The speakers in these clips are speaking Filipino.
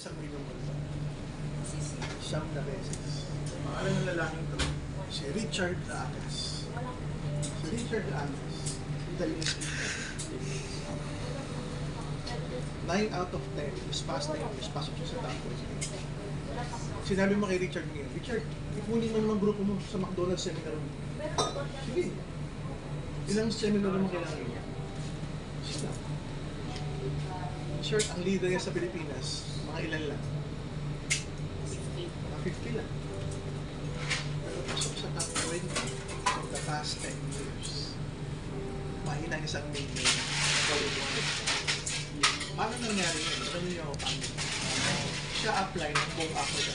isang milyong ba? Siyam na beses. Pangalan ng lalaking to, si Richard Lagas. Si Richard Lagas, Italian speaker. 9 out of 10, is passed na yun, is pasok siya sa top 20. Sinabi mo kay Richard ngayon, Richard, ipunin mo naman grupo mo sa McDonald's seminar mo. Sige. Ilang seminar mo kailangan niya? Sige. Sure, ang leader niya sa Pilipinas, mga ilan lang? Mga 50 lang. Pero pasok sa top 20 for the past 10 years. Mahina ang isang million. Paano nangyari yun? Ano niyo ako paano? Siya apply ng buong Africa.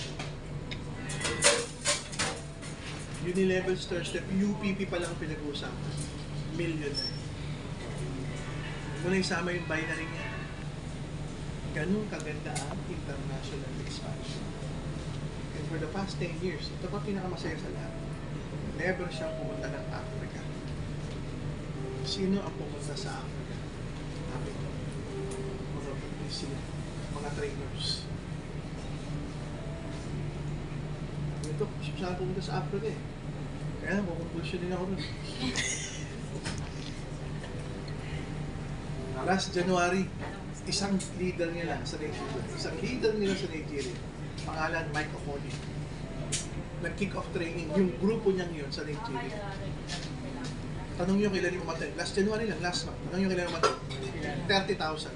Unilevel Stir Step, UPP pa lang pinag-uusapan. Million na yun. Muna isama yung binary niya. Ganun kaganda ang international expansion. And for the past 10 years, ito pa pinakamasaya sa lahat. Never siyang pumunta ng Africa. Sino ang pumunta sa Africa? Namin. Mga BBC, mga trainers. Ito, siya pumunta sa Africa eh. Kaya makumpulsyon din ako nun. Last January, isang leader nila sa Nigeria. Isang leader nila sa Nigeria. Pangalan Mike Okoli. Nag-kick off training. Yung grupo niyang yun sa Nigeria. Tanong nyo kailan yung umatay. Last January lang, last month. Tanong nyo kailan yung umatay. 30,000.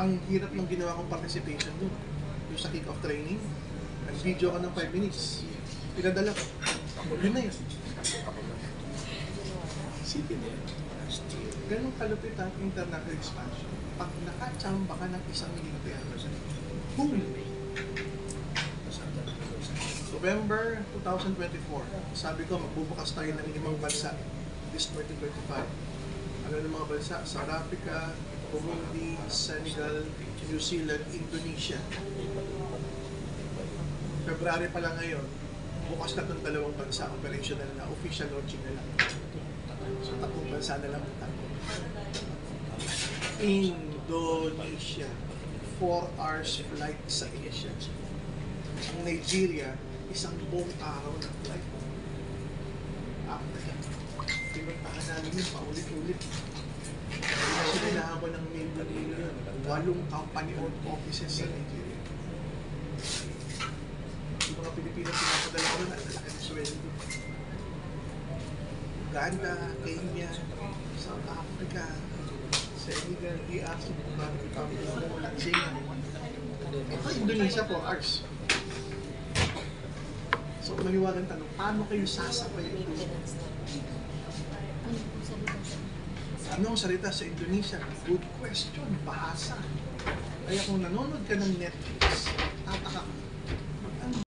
Ang hirap ng ginawa kong participation doon. Yung sa kick-off training, nag-video ka ng 5 minutes. Pinadala ko. Yun na yun. Sige na yun. Ganun kalupit ang international expansion. Pag nakachamba ka ng isang leader, boom! November 2024, sabi ko magbubukas tayo ng 5 bansa this 2025. Ano ng mga bansa? South Africa, Burundi, Senegal, New Zealand, Indonesia. February pa lang ngayon, bukas na itong 2 bansa, operational na, official launching na lang. So, 3 bansa na lang ang Indonesia, 4 hours flight sa Asia. Ang Nigeria, isang buong araw na flight. Africa. Pinuntahan namin yun, paulit-ulit. Kaya sila nahabol ng million. 8 company-owned offices sa Nigeria. Yung mga Pilipino pinapadala ko na, ang laki ng sweldo. Uganda, Kenya, South Africa, Senegal, DRC, wala siya. Ito, Indonesia 4 hours. So, maliwagang tanong, paano kayo sasabay ito? Anong salita sa Indonesia? Good question, bahasa. Kaya kung nanonood ka ng Netflix, tataka ka.